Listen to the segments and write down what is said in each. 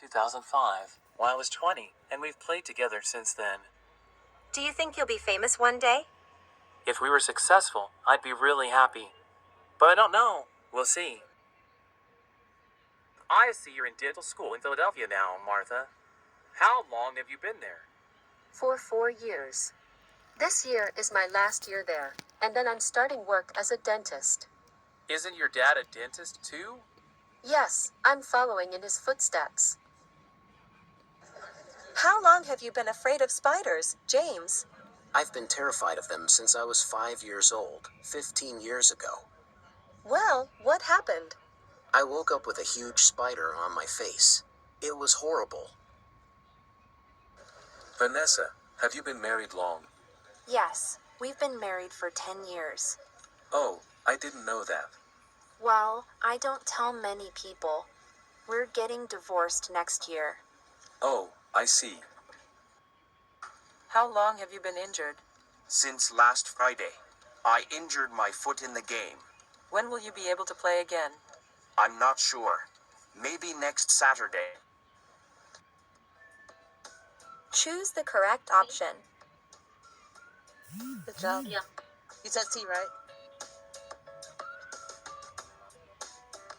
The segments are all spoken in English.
2005, when I was 20, and we've played together since then. Do you think you'll be famous one day? If we were successful, I'd be really happy. But I don't know. We'll see. I see you're in dental school in Philadelphia now, Martha. How long have you been there? For 4 years. This year is my last year there, and then I'm starting work as a dentist. Isn't your dad a dentist too? Yes, I'm following in his footsteps. How long have you been afraid of spiders, James? I've been terrified of them since I was 5 years old, 15 years ago. Well, what happened? I woke up with a huge spider on my face. It was horrible. Vanessa, have you been married long? Yes, we've been married for 10 years. Oh, I didn't know that. Well, I don't tell many people. We're getting divorced next year. Oh, I see. How long have you been injured? Since last Friday. I injured my foot in the game. When will you be able to play again? I'm not sure. Maybe next Saturday. Choose the correct option. Good job. Yeah. You said C, right?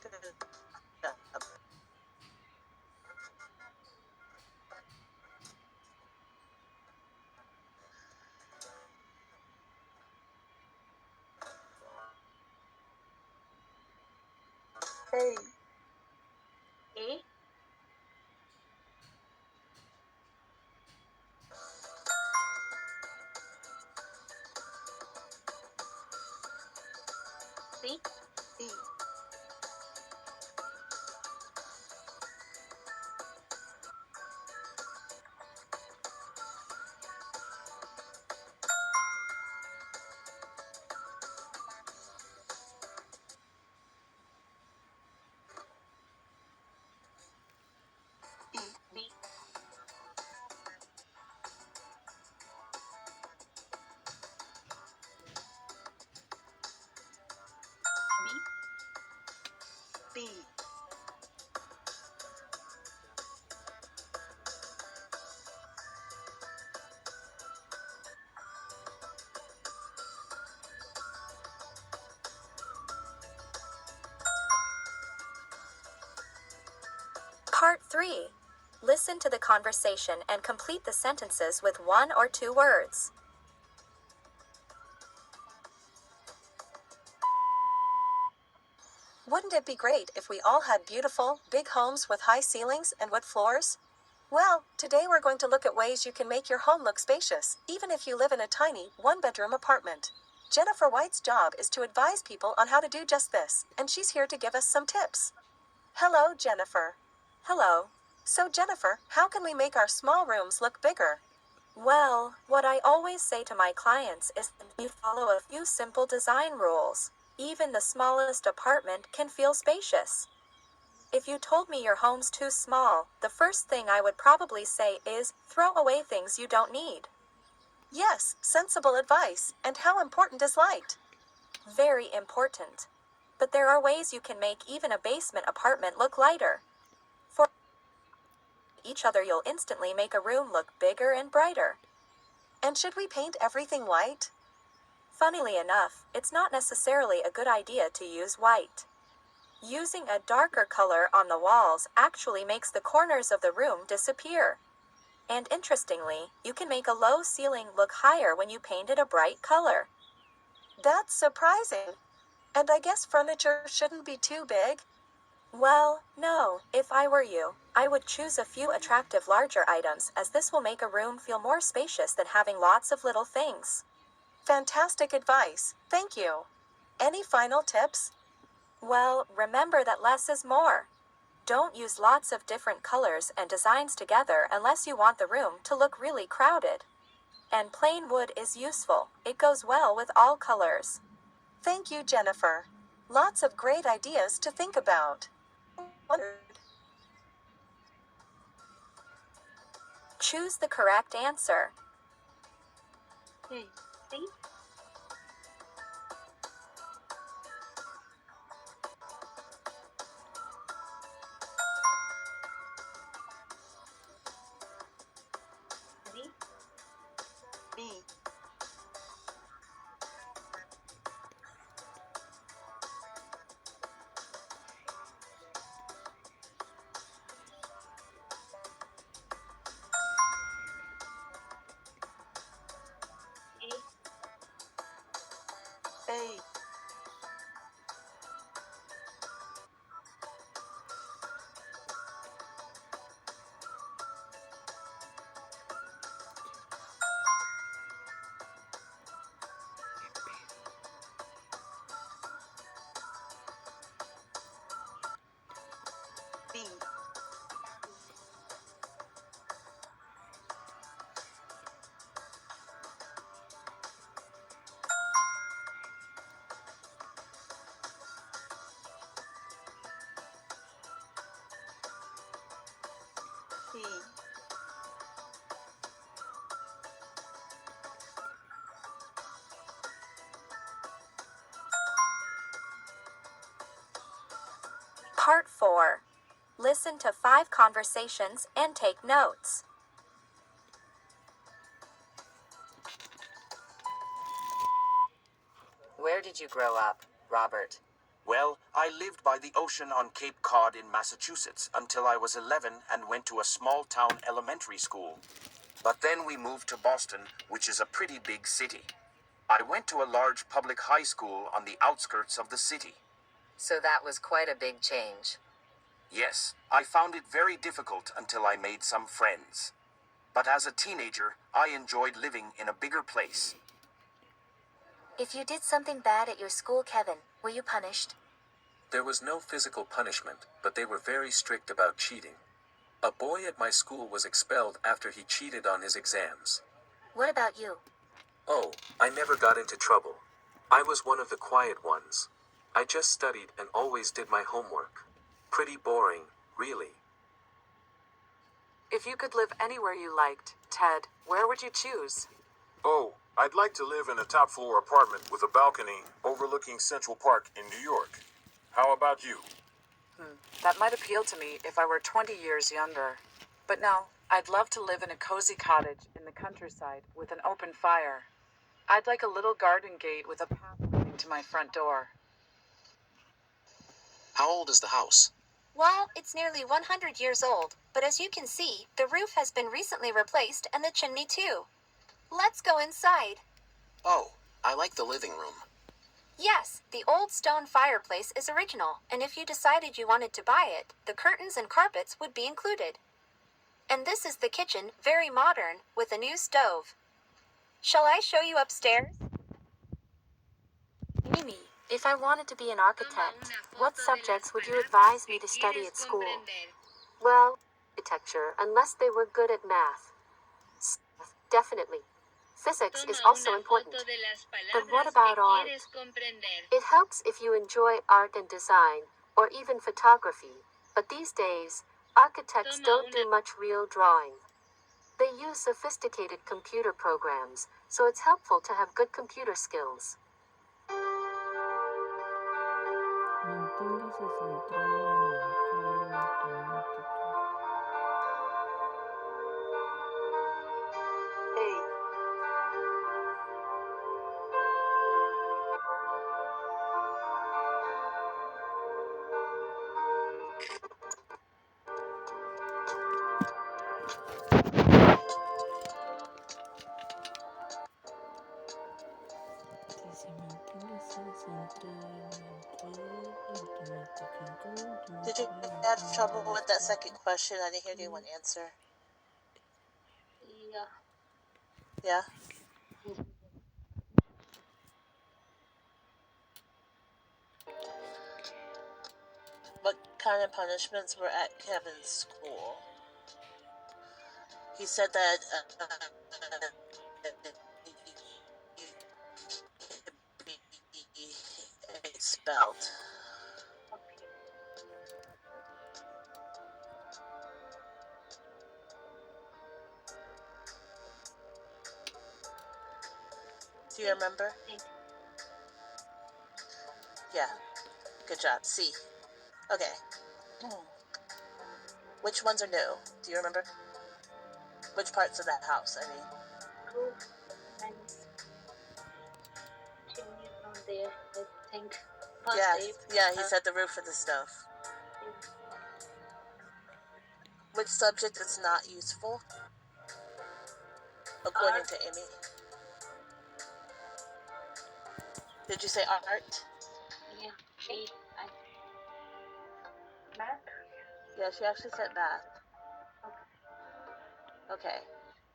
Good job. Hey. A, C, E. E. B, B, B. Part 3. Listen to the conversation and complete the sentences with 1 or 2 words. Wouldn't it be great if we all had beautiful, big homes with high ceilings and wood floors? Well, today we're going to look at ways you can make your home look spacious, even if you live in a tiny, one-bedroom apartment. Jennifer White's job is to advise people on how to do just this, and she's here to give us some tips. Hello, Jennifer. Hello. So, Jennifer, how can we make our small rooms look bigger? Well, what I always say to my clients is that you follow a few simple design rules. Even the smallest apartment can feel spacious. If you told me your home's too small, the first thing I would probably say is throw away things you don't need. Yes, sensible advice. And how important is light? Very important. But there are ways you can make even a basement apartment look lighter. For each other, you'll instantly make a room look bigger and brighter. And should we paint everything white? Funnily enough, it's not necessarily a good idea to use white. Using a darker color on the walls actually makes the corners of the room disappear. And interestingly, you can make a low ceiling look higher when you paint it a bright color. That's surprising. And I guess furniture shouldn't be too big? Well, no, if I were you, I would choose a few attractive larger items, as this will make a room feel more spacious than having lots of little things. Fantastic advice. Thank you. Any final tips? Well, remember that less is more. Don't use lots of different colors and designs together unless you want the room to look really crowded. And plain wood is useful. It goes well with all colors. Thank you, Jennifer. Lots of great ideas to think about. Choose the correct answer. C, Sí. Part 4. Listen to 5 conversations and take notes. Where did you grow up, Robert? Well, I lived by the ocean on Cape Cod in Massachusetts until I was 11 and went to a small town elementary school. But then we moved to Boston, which is a pretty big city. I went to a large public high school on the outskirts of the city. So that was quite a big change. Yes, I found it very difficult until I made some friends. But as a teenager, I enjoyed living in a bigger place. If you did something bad at your school, Kevin, were you punished? There was no physical punishment, but they were very strict about cheating. A boy at my school was expelled after he cheated on his exams. What about you? Oh, I never got into trouble. I was one of the quiet ones. I just studied and always did my homework. Pretty boring, really. If you could live anywhere you liked, Ted, where would you choose? Oh, I'd like to live in a top floor apartment with a balcony overlooking Central Park in New York. How about you? That might appeal to me if I were 20 years younger. But no, I'd love to live in a cozy cottage in the countryside with an open fire. I'd like a little garden gate with a path leading to my front door. How old is the house? Well, it's nearly 100 years old, but as you can see, the roof has been recently replaced and the chimney too. Let's go inside. Oh, I like the living room. Yes, the old stone fireplace is original, and if you decided you wanted to buy it, the curtains and carpets would be included. And this is the kitchen, very modern, with a new stove. Shall I show you upstairs? Mimi, if I wanted to be an architect, what subjects would you advise me to study at school? Well, architecture, unless they were good at math. Definitely. Physics is also important. But what about art? It helps if you enjoy art and design, or even photography. But these days, architects don't do much real drawing. They use sophisticated computer programs, so it's helpful to have good computer skills. Manténgase centrado en el código automático. Hey. Dice, manténgase centrado en el código automático. Did you have trouble with that second question? I didn't hear anyone answer. Yeah. Yeah? What kind of punishments were at Kevin's school? He said that he expelled. Okay. Do you remember? Thank Yeah. Good job. C. Okay. Which ones are new? Do you remember? Which parts of that house, I mean? you. And chimney is not there, I think. First Yeah, day. yeah, he said the roof and the stove. Which subject is not useful? According Art. to Amy. Did you say art? Yeah. A. I. Math. Yeah, she actually said math. Okay.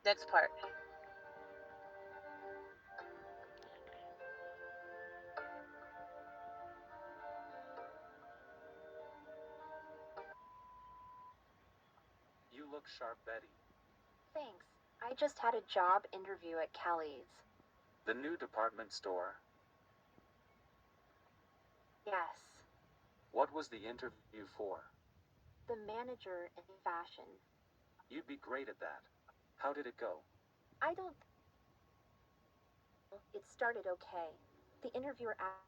Next part. You look sharp, Betty. Thanks. I just had a job interview at Kelly's. The new department store. Yes. What was the interview for? The manager in fashion. You'd be great at that. How did it go? I don't. It started okay. The interviewer asked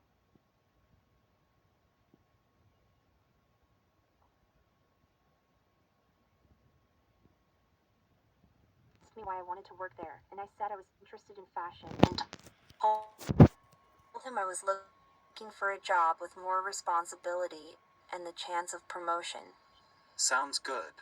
me why I wanted to work there, and I said I was interested in fashion and Told him I was looking for a job with more responsibility and the chance of promotion. Sounds good.